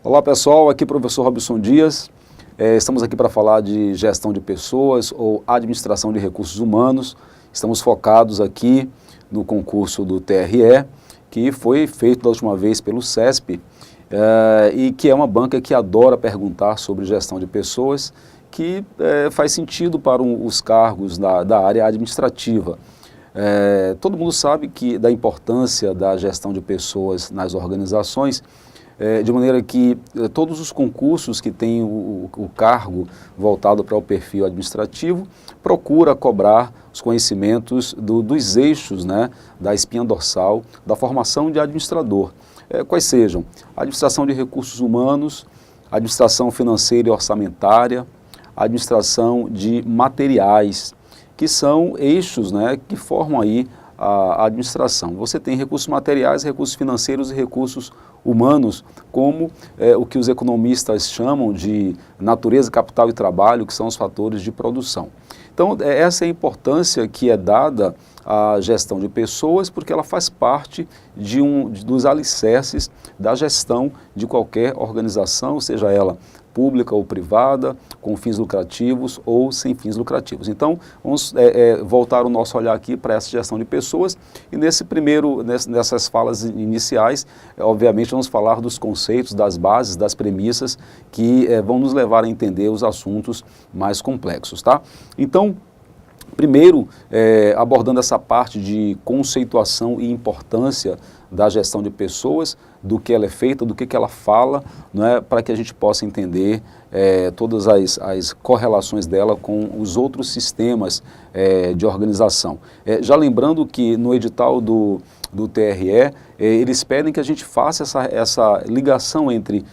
Olá pessoal, aqui é o professor Robson Dias. Estamos aqui para falar de gestão de pessoas ou administração de recursos humanos. Estamos focados aqui no concurso do TRE, que foi feito da última vez pelo CESP, e que é uma banca que adora perguntar sobre gestão de pessoas, que faz sentido para os cargos da área administrativa. Todo mundo sabe da importância da gestão de pessoas nas organizações, de maneira que todos os concursos que têm o cargo voltado para o perfil administrativo procura cobrar os conhecimentos dos eixos, né, da espinha dorsal, da formação de administrador. Quais sejam? Administração de recursos humanos, administração financeira e orçamentária, administração de materiais, que são eixos, né, que formam aí a administração. Você tem recursos materiais, recursos financeiros e recursos humanos, como o que os economistas chamam de natureza, capital e trabalho, que são os fatores de produção. Então, essa é a importância que é dada à gestão de pessoas, porque ela faz parte dos alicerces da gestão de qualquer organização, seja ela pública ou privada, com fins lucrativos ou sem fins lucrativos. Então, vamos voltar o nosso olhar aqui para essa gestão de pessoas e nessas falas iniciais, obviamente vamos falar dos conceitos, das bases, das premissas que vão nos levar a entender os assuntos mais complexos, tá? Então, primeiro, abordando essa parte de conceituação e importância da gestão de pessoas, do que ela é feita, do que ela fala, não é, para que a gente possa entender todas as correlações dela com os outros sistemas de organização. Já lembrando que no edital do TRE, eles pedem que a gente faça essa ligação entre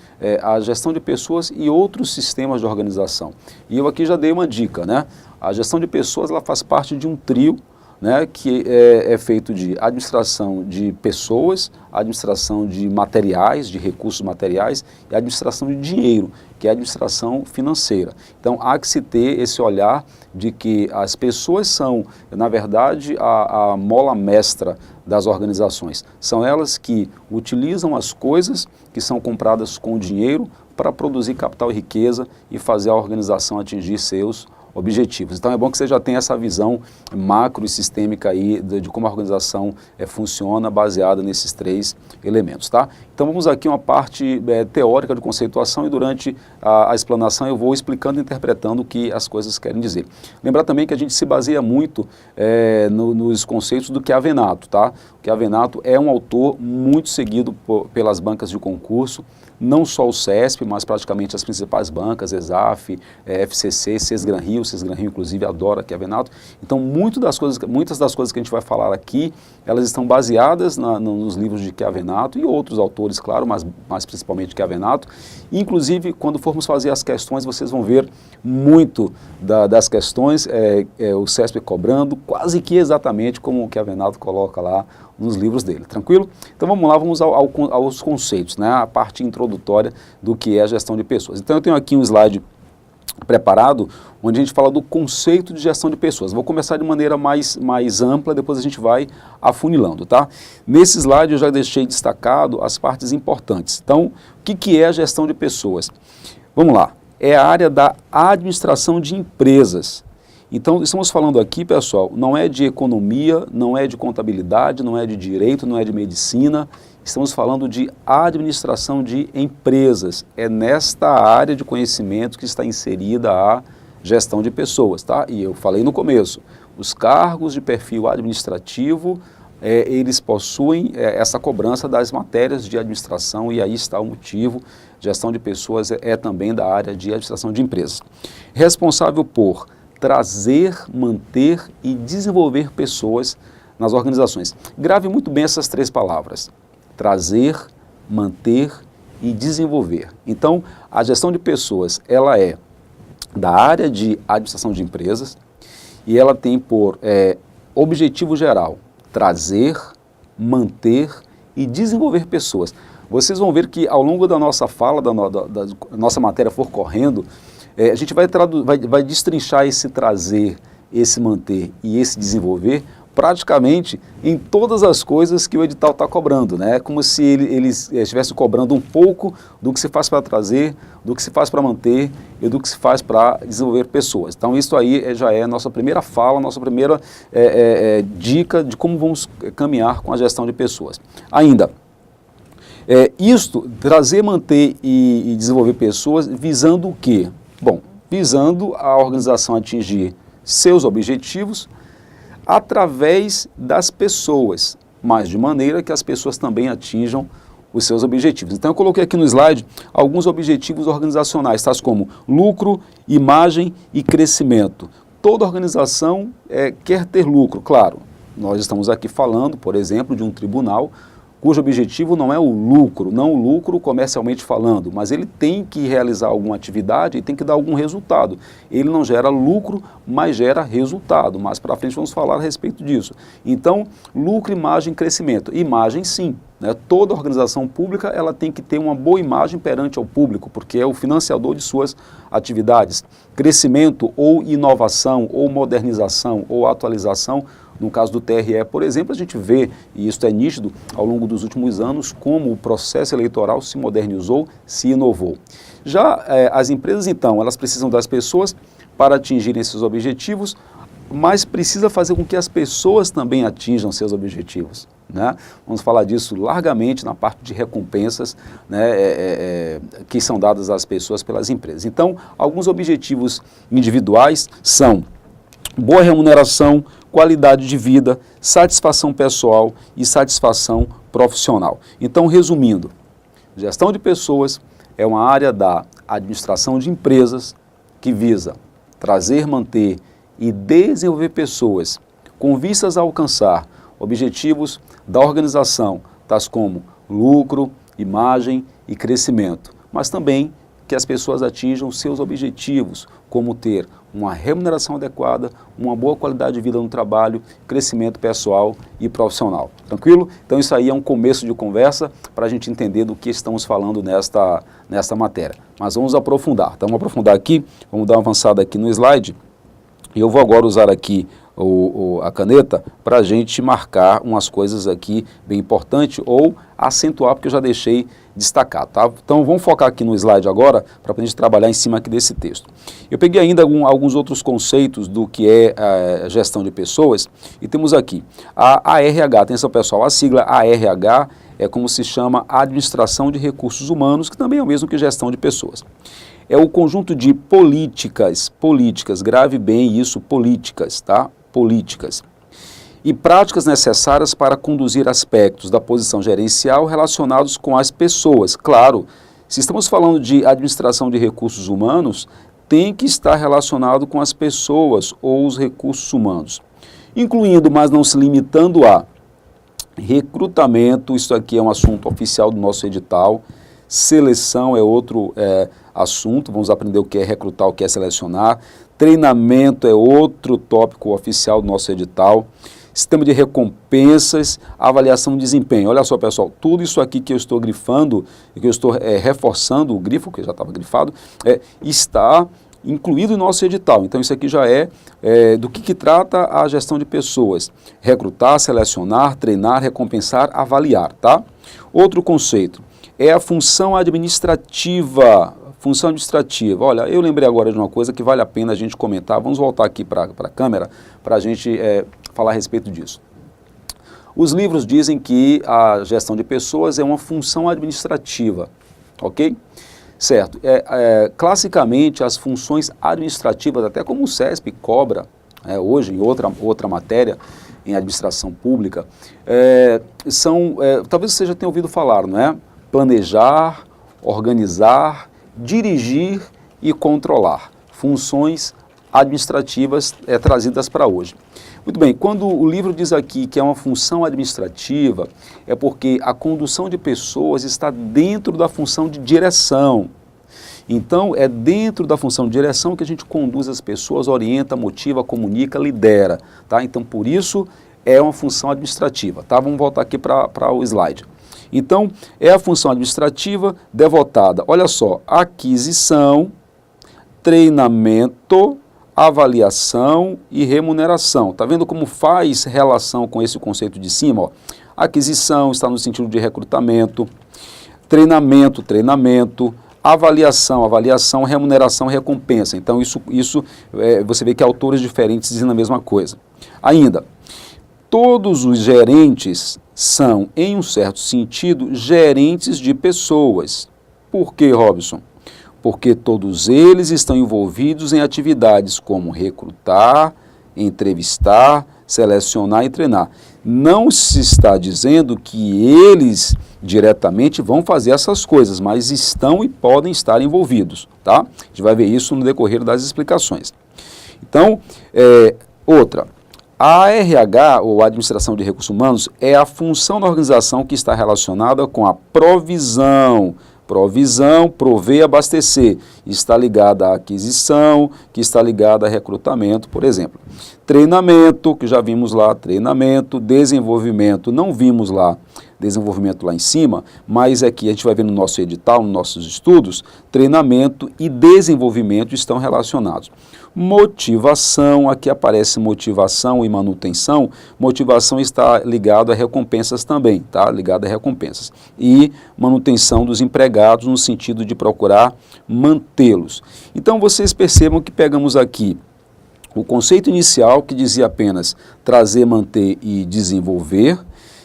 a gestão de pessoas e outros sistemas de organização. E eu aqui já dei uma dica, né? A gestão de pessoas, ela faz parte de um trio, né, que é feito de administração de pessoas, administração de materiais, de recursos materiais e administração de dinheiro, que é a administração financeira. Então, há que se ter esse olhar de que as pessoas são, na verdade, a mola mestra das organizações. São elas que utilizam as coisas que são compradas com dinheiro para produzir capital e riqueza e fazer a organização atingir seus objetivos. Então é bom que você já tenha essa visão macro e sistêmica aí de como a organização funciona baseada nesses três elementos, tá? Então vamos aqui uma parte teórica de conceituação e durante a explanação eu vou explicando e interpretando o que as coisas querem dizer. Lembrar também que a gente se baseia muito nos conceitos do Chiavenato, tá? O Chiavenato é um autor muito seguido pelas bancas de concurso, não só o CESP, mas praticamente as principais bancas, ESAF, FCC, Sesgran Rio inclusive adora Chiavenato. Então muitas das coisas que a gente vai falar aqui, elas estão baseadas nos livros de Chiavenato e outros autores, claro, mas principalmente Chiavenato. Inclusive, quando formos fazer as questões, vocês vão ver muito das questões, o CESP cobrando, quase que exatamente como o Chiavenato coloca lá nos livros dele, tranquilo? Então vamos lá, vamos aos conceitos, né? A parte introdutória do que é a gestão de pessoas. Então eu tenho aqui um slide preparado, onde a gente fala do conceito de gestão de pessoas. Vou começar de maneira mais ampla, depois a gente vai afunilando, tá? Nesse slide eu já deixei destacado as partes importantes. Então, o que é a gestão de pessoas? Vamos lá, é a área da administração de empresas. Então, estamos falando aqui, pessoal, não é de economia, não é de contabilidade, não é de direito, não é de medicina, estamos falando de administração de empresas. É nesta área de conhecimento que está inserida a gestão de pessoas, tá? E eu falei no começo, os cargos de perfil administrativo, eles possuem essa cobrança das matérias de administração e aí está o motivo. Gestão de pessoas é também da área de administração de empresas. Responsável por trazer, manter e desenvolver pessoas nas organizações. Grave muito bem essas três palavras: trazer, manter e desenvolver. Então, a gestão de pessoas, ela é da área de administração de empresas e ela tem por objetivo geral trazer, manter e desenvolver pessoas. Vocês vão ver que ao longo da nossa fala, da nossa matéria for correndo, a gente vai destrinchar esse trazer, esse manter e esse desenvolver praticamente em todas as coisas que o edital está cobrando, né? É como se eles estivessem cobrando um pouco do que se faz para trazer, do que se faz para manter e do que se faz para desenvolver pessoas. Então isso aí já é a nossa primeira fala, nossa primeira dica de como vamos caminhar com a gestão de pessoas. Ainda, isto, trazer, manter e desenvolver pessoas visando o quê? Bom, visando a organização atingir seus objetivos através das pessoas, mas de maneira que as pessoas também atinjam os seus objetivos. Então eu coloquei aqui no slide alguns objetivos organizacionais, tais como lucro, imagem e crescimento. Toda organização quer ter lucro, claro. Nós estamos aqui falando, por exemplo, de um tribunal cujo objetivo não é o lucro, não o lucro comercialmente falando, mas ele tem que realizar alguma atividade e tem que dar algum resultado. Ele não gera lucro, mas gera resultado. Mais para frente vamos falar a respeito disso. Então, lucro, imagem, crescimento. Imagem, sim. Né? Toda organização pública ela tem que ter uma boa imagem perante ao público, porque é o financiador de suas atividades. Crescimento ou inovação, ou modernização, ou atualização. No caso do TRE, por exemplo, a gente vê, e isso é nítido, ao longo dos últimos anos, como o processo eleitoral se modernizou, se inovou. Já as empresas, então, elas precisam das pessoas para atingirem esses objetivos, mas precisa fazer com que as pessoas também atinjam seus objetivos. Né? Vamos falar disso largamente na parte de recompensas, né, que são dadas às pessoas pelas empresas. Então, alguns objetivos individuais são boa remuneração, qualidade de vida, satisfação pessoal e satisfação profissional. Então, resumindo, gestão de pessoas é uma área da administração de empresas que visa trazer, manter e desenvolver pessoas com vistas a alcançar objetivos da organização, tais como lucro, imagem e crescimento, mas também que as pessoas atinjam seus objetivos, como ter uma remuneração adequada, uma boa qualidade de vida no trabalho, crescimento pessoal e profissional. Tranquilo? Então isso aí é um começo de conversa para a gente entender do que estamos falando nesta matéria. Mas vamos aprofundar. Então vamos aprofundar aqui, vamos dar uma avançada aqui no slide. E eu vou agora usar aqui a caneta para a gente marcar umas coisas aqui bem importantes ou acentuar, porque eu já deixei destacado, tá? Então vamos focar aqui no slide agora para a gente trabalhar em cima aqui desse texto. Eu peguei ainda alguns outros conceitos do que é a gestão de pessoas e temos aqui a ARH, atenção pessoal, a sigla ARH é como se chama Administração de Recursos Humanos, que também é o mesmo que gestão de pessoas. É o conjunto de políticas, grave bem isso, políticas, tá? Políticas. E práticas necessárias para conduzir aspectos da posição gerencial relacionados com as pessoas. Claro, se estamos falando de administração de recursos humanos, tem que estar relacionado com as pessoas ou os recursos humanos. Incluindo, mas não se limitando a recrutamento, isso aqui é um assunto oficial do nosso edital, seleção é outro assunto, vamos aprender o que é recrutar, o que é selecionar, treinamento é outro tópico oficial do nosso edital, sistema de recompensas, avaliação de desempenho. Olha só, pessoal, tudo isso aqui que eu estou grifando, que eu estou reforçando o grifo, que já estava grifado, está incluído no nosso edital. Então isso aqui já do que trata a gestão de pessoas. Recrutar, selecionar, treinar, recompensar, avaliar, tá? Outro conceito é a função administrativa. Função administrativa. Olha, eu lembrei agora de uma coisa que vale a pena a gente comentar. Vamos voltar aqui para a câmera para a gente falar a respeito disso. Os livros dizem que a gestão de pessoas é uma função administrativa, ok? Certo. Classicamente, as funções administrativas, até como o CESP cobra hoje em outra matéria, em administração pública, talvez você já tenha ouvido falar, não é? Planejar, organizar, dirigir e controlar. Funções administrativas trazidas para hoje. Muito bem, quando o livro diz aqui que é uma função administrativa, é porque a condução de pessoas está dentro da função de direção. Então, é dentro da função de direção que a gente conduz as pessoas, orienta, motiva, comunica, lidera. Tá? Então, por isso, é uma função administrativa. Tá? Vamos voltar aqui para o slide. Então, é a função administrativa devotada, olha só, aquisição, treinamento, avaliação e remuneração. Está vendo como faz relação com esse conceito de cima? Ó? Aquisição está no sentido de recrutamento, treinamento, avaliação, remuneração, recompensa. Então, você vê que autores diferentes dizem a mesma coisa. Ainda, todos os gerentes são, em um certo sentido, gerentes de pessoas. Por quê, Robson? Porque todos eles estão envolvidos em atividades como recrutar, entrevistar, selecionar e treinar. Não se está dizendo que eles diretamente vão fazer essas coisas, mas estão e podem estar envolvidos, tá? A gente vai ver isso no decorrer das explicações. Então, a RH, ou Administração de Recursos Humanos, é a função da organização que está relacionada com a provisão, prover, abastecer, está ligada à aquisição, que está ligada a recrutamento, por exemplo. Treinamento, que já vimos lá, desenvolvimento, não vimos lá, desenvolvimento lá em cima, mas aqui a gente vai ver no nosso edital, nos nossos estudos, treinamento e desenvolvimento estão relacionados. Motivação, aqui aparece motivação e manutenção, motivação está ligado a recompensas também, tá? Ligado a recompensas. E manutenção dos empregados no sentido de procurar mantê-los. Então vocês percebam que pegamos aqui o conceito inicial que dizia apenas trazer, manter e desenvolver.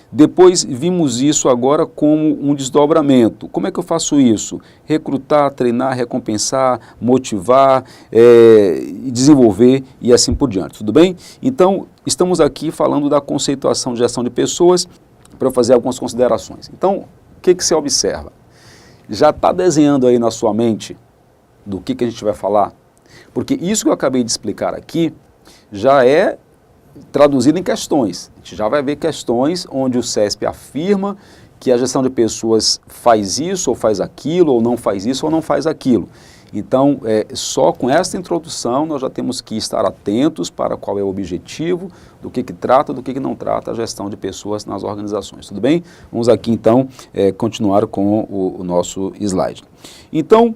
Depois vimos isso agora como um desdobramento. Como é que eu faço isso? Recrutar, treinar, recompensar, motivar, desenvolver e assim por diante. Tudo bem? Então, estamos aqui falando da conceituação de gestão de pessoas para eu fazer algumas considerações. Então, o que você observa? Já está desenhando aí na sua mente do que a gente vai falar? Porque isso que eu acabei de explicar aqui já é traduzido em questões. A gente já vai ver questões onde o CESP afirma que a gestão de pessoas faz isso ou faz aquilo, ou não faz isso ou não faz aquilo. Então, só com esta introdução nós já temos que estar atentos para qual é o objetivo, do que trata, do que não trata a gestão de pessoas nas organizações. Tudo bem? Vamos aqui então continuar com o nosso slide. Então,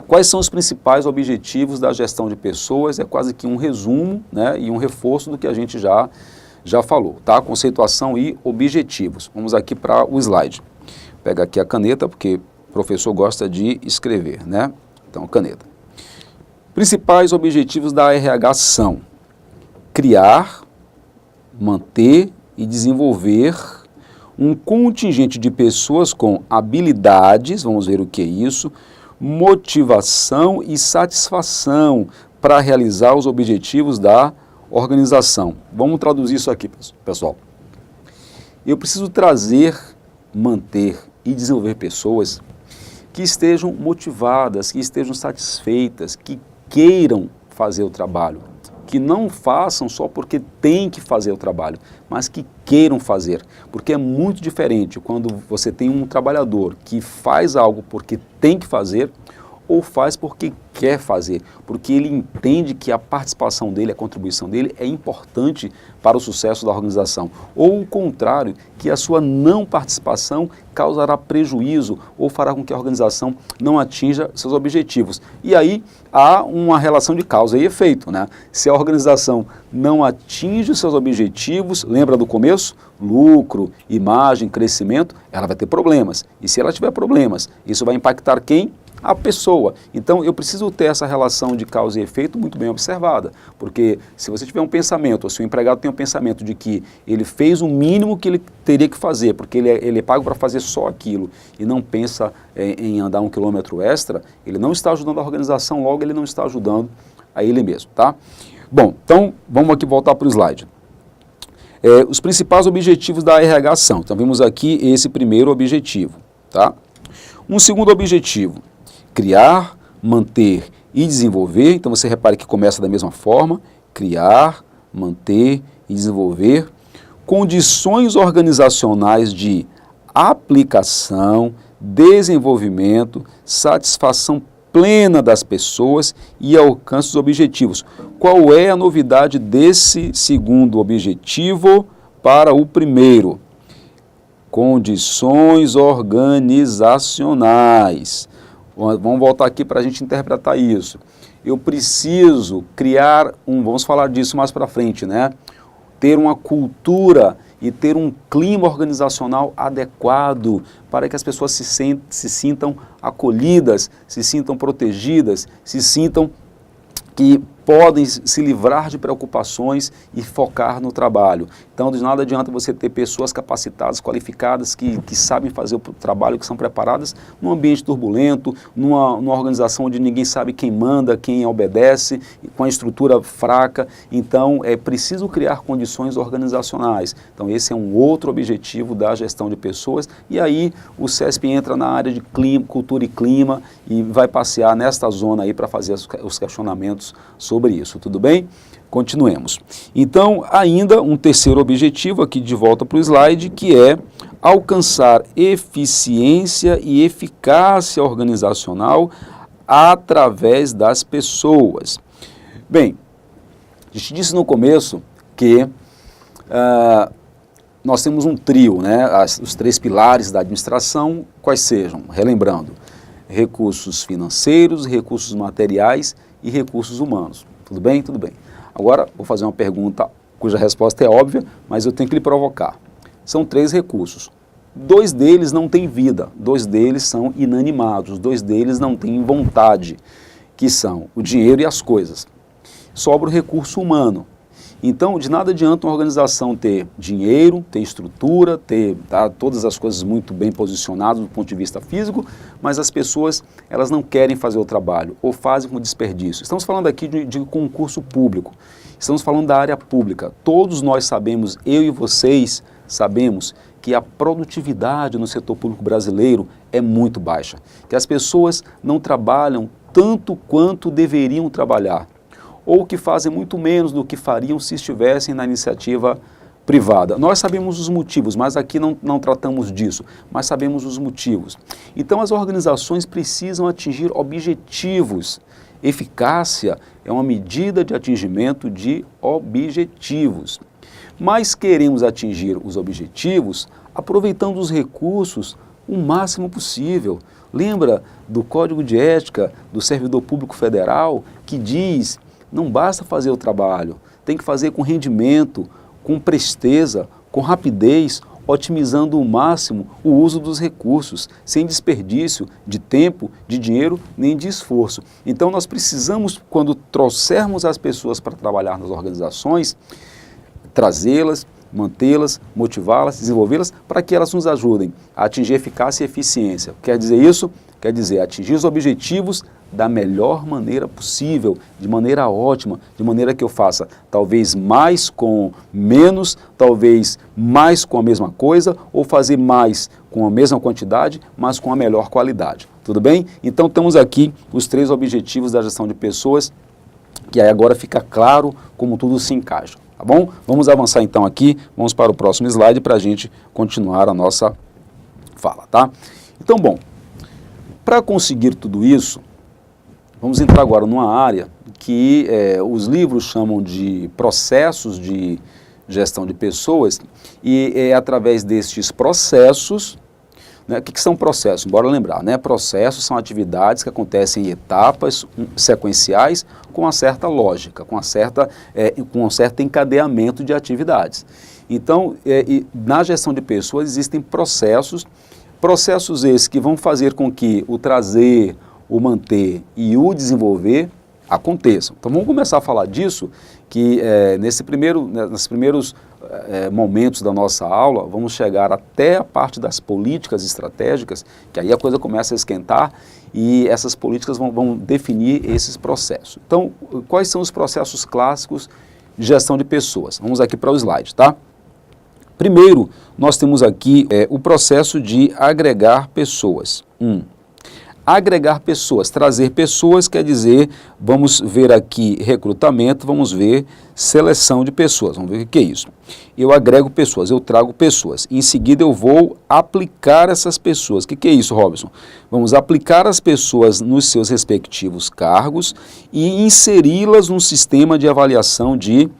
quais são os principais objetivos da gestão de pessoas? É quase que um resumo, né, e um reforço do que a gente já falou, tá? Conceituação e objetivos. Vamos aqui para o slide. Pega aqui a caneta, porque o professor gosta de escrever, né? Então, caneta. Principais objetivos da RH são criar, manter e desenvolver um contingente de pessoas com habilidades, vamos ver o que é isso, motivação e satisfação para realizar os objetivos da organização. Vamos traduzir isso aqui, pessoal. Eu preciso trazer, manter e desenvolver pessoas que estejam motivadas, que estejam satisfeitas, que queiram fazer o trabalho, que não façam só porque tem que fazer o trabalho, mas que queiram fazer, porque é muito diferente quando você tem um trabalhador que faz algo porque tem que fazer ou faz porque quer fazer, porque ele entende que a participação dele, a contribuição dele é importante para o sucesso da organização, ou o contrário, que a sua não participação causará prejuízo ou fará com que a organização não atinja seus objetivos. E aí há uma relação de causa e efeito, né? Se a organização não atinge os seus objetivos, lembra do começo? Lucro, imagem, crescimento, ela vai ter problemas. E se ela tiver problemas, isso vai impactar quem? A pessoa. Então, eu preciso ter essa relação de causa e efeito muito bem observada, porque se você tiver um pensamento, ou se o empregado tem um pensamento de que ele fez o mínimo que ele teria que fazer, porque ele é pago para fazer só aquilo, e não pensa em andar 1 quilômetro extra, ele não está ajudando a organização, logo ele não está ajudando a ele mesmo, tá? Bom, então, vamos aqui voltar para o slide. Os principais objetivos da RH são, então vimos aqui esse primeiro objetivo, tá? Um segundo objetivo, criar, manter e desenvolver. Então você repare que começa da mesma forma, criar, manter e desenvolver condições organizacionais de aplicação, desenvolvimento, satisfação plena das pessoas e alcance dos objetivos. Qual é a novidade desse segundo objetivo para o primeiro? Condições organizacionais. Vamos voltar aqui para a gente interpretar isso. Eu preciso criar vamos falar disso mais para frente, né? Ter uma cultura e ter um clima organizacional adequado para que as pessoas se sintam acolhidas, se sintam protegidas, se sintam que podem se livrar de preocupações e focar no trabalho. Então, de nada adianta você ter pessoas capacitadas, qualificadas, que sabem fazer o trabalho, que são preparadas num ambiente turbulento, numa organização onde ninguém sabe quem manda, quem obedece, com a estrutura fraca. Então, é preciso criar condições organizacionais. Então, esse é um outro objetivo da gestão de pessoas. E aí, o CESP entra na área de cultura e clima e vai passear nesta zona aí para fazer os questionamentos sobre isso, tudo bem? Continuemos. Então, ainda um terceiro objetivo, aqui de volta para o slide, que é alcançar eficiência e eficácia organizacional através das pessoas. Bem, a gente disse no começo que nós temos um trio, né? Os 3 pilares da administração, quais sejam? Relembrando, recursos financeiros, recursos materiais e recursos humanos. Tudo bem? Tudo bem. Agora, vou fazer uma pergunta cuja resposta é óbvia, mas eu tenho que lhe provocar. São 3 recursos. 2 deles não têm vida, 2 deles são inanimados, 2 deles não têm vontade, que são o dinheiro e as coisas. Sobra o recurso humano. Então, de nada adianta uma organização ter dinheiro, ter estrutura, ter todas as coisas muito bem posicionadas do ponto de vista físico, mas as pessoas, elas não querem fazer o trabalho ou fazem com desperdício. Estamos falando aqui de concurso público, estamos falando da área pública. Todos nós sabemos, eu e vocês sabemos, que a produtividade no setor público brasileiro é muito baixa, que as pessoas não trabalham tanto quanto deveriam trabalhar, ou que fazem muito menos do que fariam se estivessem na iniciativa privada. Nós sabemos os motivos, mas aqui não tratamos disso, mas sabemos os motivos. Então as organizações precisam atingir objetivos. Eficácia é uma medida de atingimento de objetivos. Mas queremos atingir os objetivos aproveitando os recursos o máximo possível. Lembra do Código de Ética do Servidor Público Federal, que diz: não basta fazer o trabalho, tem que fazer com rendimento, com presteza, com rapidez, otimizando o máximo o uso dos recursos, sem desperdício de tempo, de dinheiro, nem de esforço. Então nós precisamos, quando trouxermos as pessoas para trabalhar nas organizações, trazê-las, mantê-las, motivá-las, desenvolvê-las, para que elas nos ajudem a atingir eficácia e eficiência. Quer dizer isso? Quer dizer atingir os objetivos da melhor maneira possível, de maneira ótima, de maneira que eu faça talvez mais com menos, talvez mais com a mesma coisa, ou fazer mais com a mesma quantidade, mas com a melhor qualidade. Tudo bem? Então temos aqui os 3 objetivos da gestão de pessoas, que aí agora fica claro como tudo se encaixa. Tá bom? Vamos avançar então aqui, vamos para o próximo slide para a gente continuar a nossa fala, tá? Então, bom, para conseguir tudo isso, vamos entrar agora numa área que os livros chamam de processos de gestão de pessoas, e é através destes processos, né, o que são processos? Bora lembrar, né? Processos são atividades que acontecem em etapas sequenciais com uma certa lógica, com um certo encadeamento de atividades. Então, na gestão de pessoas existem processos esses que vão fazer com que o trazer, o manter e o desenvolver aconteçam. Então vamos começar a falar disso, que nesses primeiros momentos da nossa aula, vamos chegar até a parte das políticas estratégicas, que aí a coisa começa a esquentar e essas políticas vão definir esses processos. Então, quais são os processos clássicos de gestão de pessoas? Vamos aqui para o slide, tá? Primeiro, nós temos aqui o processo de agregar pessoas. Agregar pessoas, trazer pessoas quer dizer, vamos ver aqui recrutamento, vamos ver seleção de pessoas, vamos ver o que é isso. Eu agrego pessoas, eu trago pessoas, em seguida eu vou aplicar essas pessoas. O que é isso, Robson? Vamos aplicar as pessoas nos seus respectivos cargos e inseri-las num sistema de avaliação de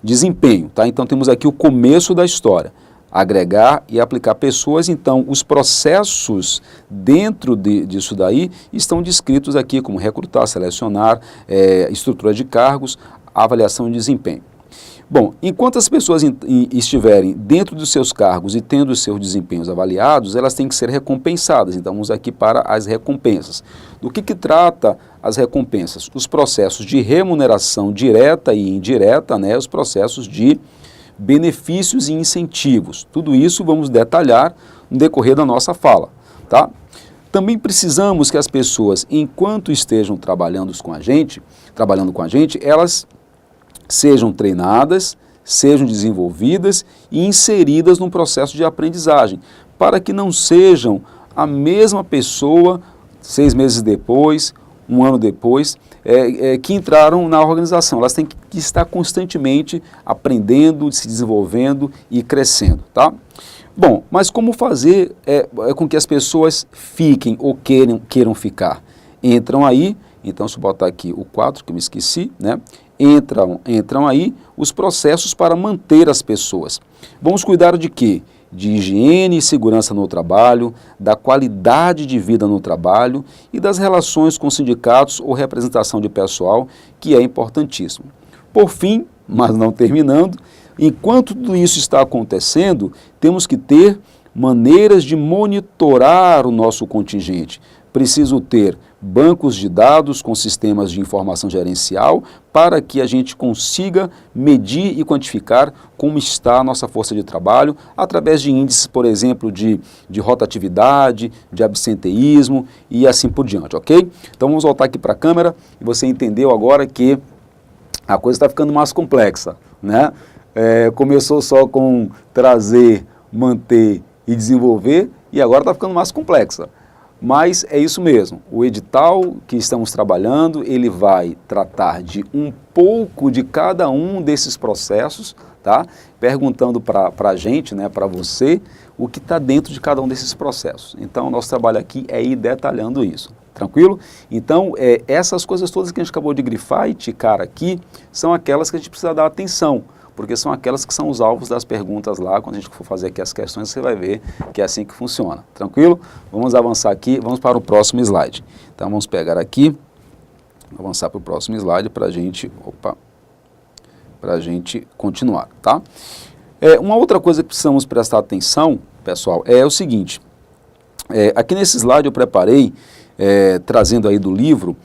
desempenho, tá? Então temos aqui o começo da história. agregar e aplicar pessoas. Então, os processos dentro disso daí estão descritos aqui, como recrutar, selecionar, estrutura de cargos, avaliação de desempenho. Bom, enquanto as pessoas estiverem dentro dos seus cargos e tendo os seus desempenhos avaliados, elas têm que ser recompensadas. Então, vamos aqui para as recompensas. Do que trata as recompensas? Os processos de remuneração direta e indireta, né? Os processos de benefícios e incentivos. Tudo isso vamos detalhar no decorrer da nossa fala, tá? Também precisamos que as pessoas, enquanto estejam trabalhando com a gente, elas sejam treinadas, sejam desenvolvidas e inseridas num processo de aprendizagem, para que não sejam a mesma pessoa 6 meses depois, 1 ano depois, que entraram na organização. Elas têm que estar constantemente aprendendo, se desenvolvendo e crescendo, tá? Bom, mas como fazer com que as pessoas fiquem ou queiram ficar? Entram aí, então se eu botar aqui o 4, que eu me esqueci, né? Entram aí os processos para manter as pessoas. Vamos cuidar de quê? De higiene e segurança no trabalho, da qualidade de vida no trabalho e das relações com sindicatos ou representação de pessoal, que é importantíssimo. Por fim, mas não terminando, enquanto tudo isso está acontecendo, temos que ter maneiras de monitorar o nosso contingente. Preciso ter bancos de dados com sistemas de informação gerencial para que a gente consiga medir e quantificar como está a nossa força de trabalho através de índices, por exemplo, de rotatividade, de absenteísmo e assim por diante, ok? Então vamos voltar aqui para a câmera e você entendeu agora que a coisa está ficando mais complexa, né? Começou só com trazer, manter e desenvolver e agora está ficando mais complexa. Mas é isso mesmo, o edital que estamos trabalhando, ele vai tratar de um pouco de cada um desses processos, tá? Perguntando para a gente, né, para você, o que está dentro de cada um desses processos. Então, o nosso trabalho aqui é ir detalhando isso, tranquilo? Então, essas coisas todas que a gente acabou de grifar e ticar aqui, são aquelas que a gente precisa dar atenção, porque são aquelas que são os alvos das perguntas lá, quando a gente for fazer aqui as questões, você vai ver que é assim que funciona, tranquilo? Vamos avançar aqui, vamos para o próximo slide. Então, vamos pegar aqui, avançar para o próximo slide para a gente continuar, tá? Uma outra coisa que precisamos prestar atenção, pessoal, é o seguinte, aqui nesse slide eu preparei, trazendo aí do livro,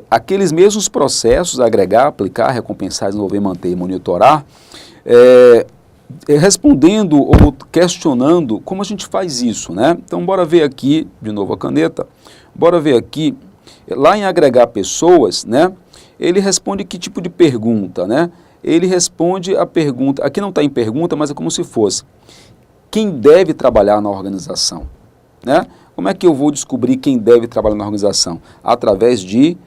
aqueles mesmos processos, agregar, aplicar, recompensar, desenvolver, manter e monitorar, respondendo ou questionando como a gente faz isso, né? Então, bora ver aqui, de novo a caneta, bora ver aqui, lá em agregar pessoas, né? Ele responde que tipo de pergunta, né? Ele responde a pergunta, aqui não está em pergunta, mas é como se fosse, quem deve trabalhar na organização, né? Como é que eu vou descobrir quem deve trabalhar na organização? Através de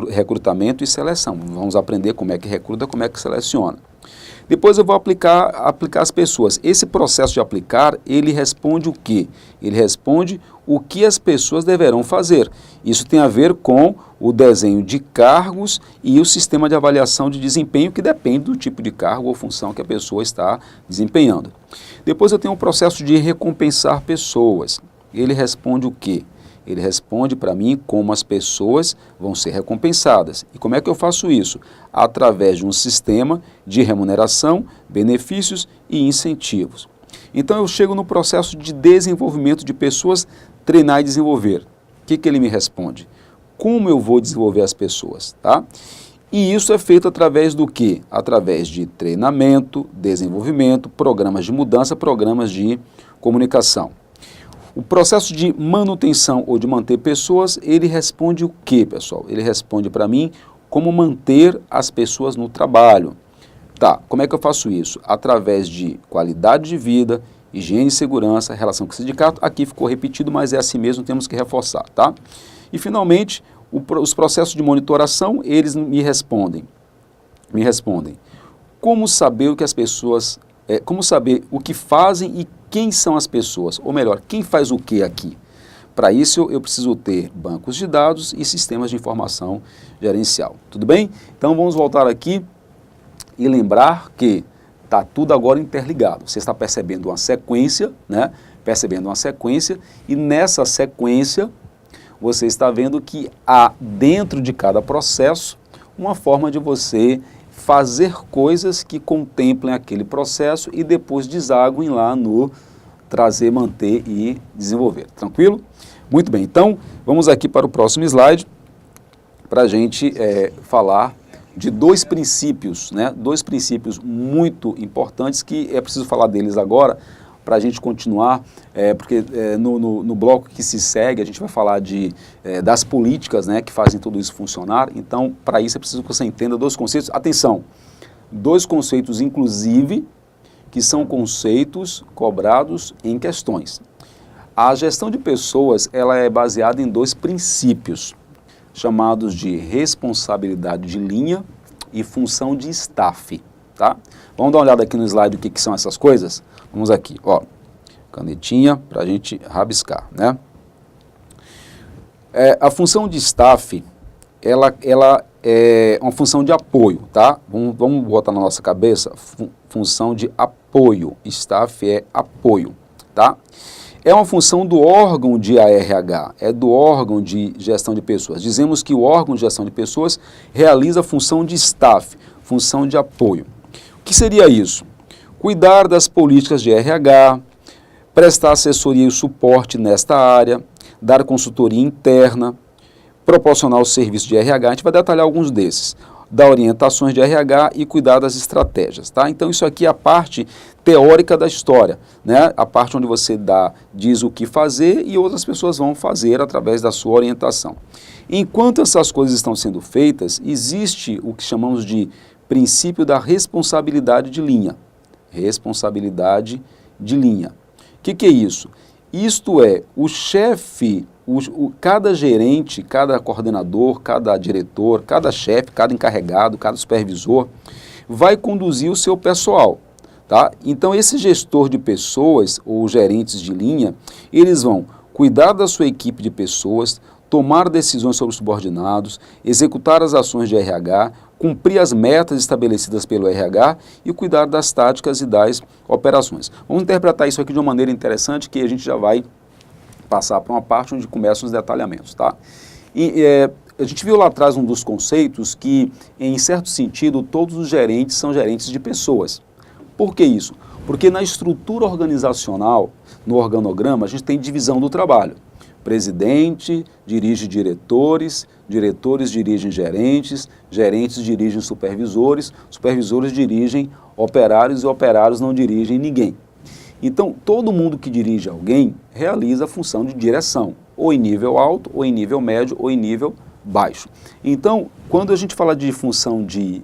recrutamento e seleção. Vamos aprender como é que recruta, como é que seleciona. Depois eu vou aplicar as pessoas. Esse processo de aplicar, ele responde o quê? Ele responde o que as pessoas deverão fazer. Isso tem a ver com o desenho de cargos e o sistema de avaliação de desempenho, que depende do tipo de cargo ou função que a pessoa está desempenhando. Depois eu tenho o processo de recompensar pessoas. Ele responde o quê? Ele responde para mim como as pessoas vão ser recompensadas. E como é que eu faço isso? Através de um sistema de remuneração, benefícios e incentivos. Então eu chego no processo de desenvolvimento de pessoas, treinar e desenvolver. O que ele me responde? Como eu vou desenvolver as pessoas, tá? E isso é feito através do quê? Através de treinamento, desenvolvimento, programas de mudança, programas de comunicação. O processo de manutenção ou de manter pessoas, ele responde o quê, pessoal? Ele responde para mim como manter as pessoas no trabalho. Tá, como é que eu faço isso? Através de qualidade de vida, higiene e segurança, relação com o sindicato. Aqui ficou repetido, mas é assim mesmo, temos que reforçar, tá? E, finalmente, os processos de monitoração, eles me respondem como saber o que as pessoas, como saber o que fazem e quem são as pessoas, ou melhor, quem faz o que aqui? Para isso, eu preciso ter bancos de dados e sistemas de informação gerencial. Tudo bem? Então, vamos voltar aqui e lembrar que Está tudo agora interligado. Você está percebendo uma sequência, né? Percebendo uma sequência, e nessa sequência você está vendo que há dentro de cada processo uma forma de você fazer coisas que contemplem aquele processo e depois desaguem lá no trazer, manter e desenvolver. Tranquilo? Muito bem, então vamos aqui para o próximo slide para a gente falar de dois princípios, né? Dois princípios muito importantes que é preciso falar deles agora para a gente continuar, porque no bloco que se segue a gente vai falar das políticas, né, que fazem tudo isso funcionar. Então, para isso é preciso que você entenda dois conceitos. Atenção, dois conceitos, inclusive, que são conceitos cobrados em questões. A gestão de pessoas, ela é baseada em dois princípios, chamados de responsabilidade de linha e função de staff, tá? Vamos dar uma olhada aqui no slide o que são essas coisas? Vamos aqui, ó, canetinha para a gente rabiscar, né? A função de staff, ela é uma função de apoio, tá? Vamos botar na nossa cabeça, função de apoio, staff é apoio, tá? É uma função do órgão de ARH, é do órgão de gestão de pessoas. Dizemos que o órgão de gestão de pessoas realiza a função de staff, função de apoio. O que seria isso? Cuidar das políticas de RH, prestar assessoria e suporte nesta área, dar consultoria interna, proporcionar o serviço de RH, a gente vai detalhar alguns desses, dar orientações de RH e cuidar das estratégias, tá? Então isso aqui é a parte teórica da história, né? A parte onde você diz o que fazer e outras pessoas vão fazer através da sua orientação. Enquanto essas coisas estão sendo feitas, existe o que chamamos de princípio da responsabilidade de linha. Responsabilidade de linha. O que é isso? Isto é, o chefe, cada gerente, cada coordenador, cada diretor, cada chefe, cada encarregado, cada supervisor, vai conduzir o seu pessoal, tá? Então, esse gestor de pessoas, ou gerentes de linha, eles vão cuidar da sua equipe de pessoas, tomar decisões sobre os subordinados, executar as ações de RH, cumprir as metas estabelecidas pelo RH e cuidar das táticas e das operações. Vamos interpretar isso aqui de uma maneira interessante, que a gente já vai passar para uma parte onde começam os detalhamentos, tá? A gente viu lá atrás um dos conceitos que, em certo sentido, todos os gerentes são gerentes de pessoas. Por que isso? Porque na estrutura organizacional, no organograma, a gente tem divisão do trabalho. Presidente dirige diretores, diretores dirigem gerentes, gerentes dirigem supervisores, supervisores dirigem operários e operários não dirigem ninguém. Então, todo mundo que dirige alguém realiza a função de direção, ou em nível alto, ou em nível médio, ou em nível baixo. Então, quando a gente fala de função de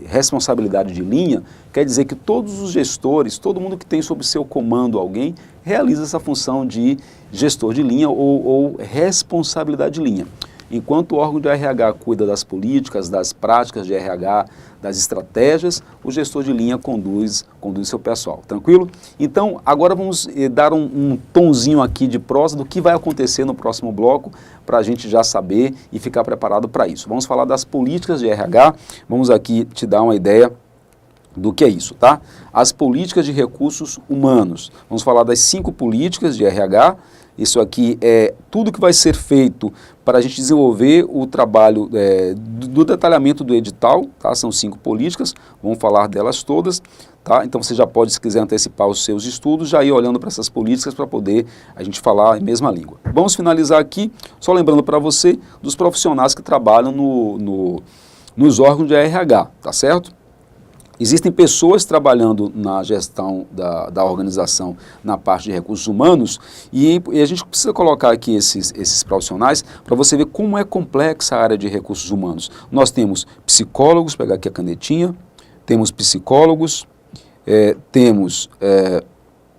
responsabilidade de linha, quer dizer que todos os gestores, todo mundo que tem sob seu comando alguém, realiza essa função de gestor de linha ou responsabilidade de linha. Enquanto o órgão de RH cuida das políticas, das práticas de RH, das estratégias, o gestor de linha conduz seu pessoal, tranquilo? Então, agora vamos dar um tonzinho aqui de prosa do que vai acontecer no próximo bloco, para a gente já saber e ficar preparado para isso. Vamos falar das políticas de RH, vamos aqui te dar uma ideia do que é isso, tá? As políticas de recursos humanos. Vamos falar das 5 políticas de RH. Isso aqui é tudo que vai ser feito para a gente desenvolver o trabalho do detalhamento do edital, tá? São 5 políticas, vamos falar delas todas, tá? Então você já pode, se quiser antecipar os seus estudos, já ir olhando para essas políticas para poder a gente falar a mesma língua. Vamos finalizar aqui, só lembrando para você dos profissionais que trabalham nos órgãos de RH, tá certo? Existem pessoas trabalhando na gestão da organização na parte de recursos humanos e a gente precisa colocar aqui esses profissionais para você ver como é complexa a área de recursos humanos. Nós temos psicólogos, pegar aqui a canetinha, temos psicólogos,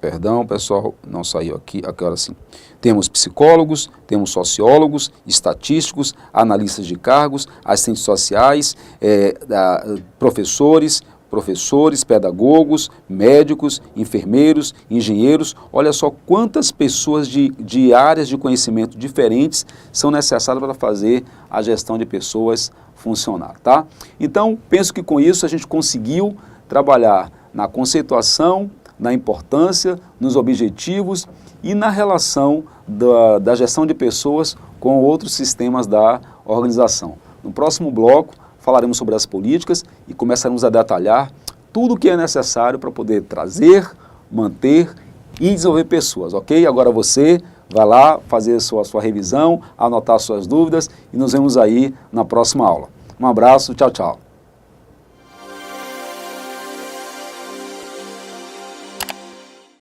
perdão pessoal, não saiu aqui, agora sim. Temos psicólogos, temos sociólogos, estatísticos, analistas de cargos, assistentes sociais, professores, pedagogos, médicos, enfermeiros, engenheiros. Olha só quantas pessoas de áreas de conhecimento diferentes são necessárias para fazer a gestão de pessoas funcionar, tá? Então, penso que com isso a gente conseguiu trabalhar na conceituação, na importância, nos objetivos e na relação da gestão de pessoas com outros sistemas da organização. No próximo bloco, falaremos sobre as políticas e começaremos a detalhar tudo o que é necessário para poder trazer, manter e desenvolver pessoas, ok? Agora você vai lá fazer a sua revisão, anotar suas dúvidas e nos vemos aí na próxima aula. Um abraço, tchau, tchau.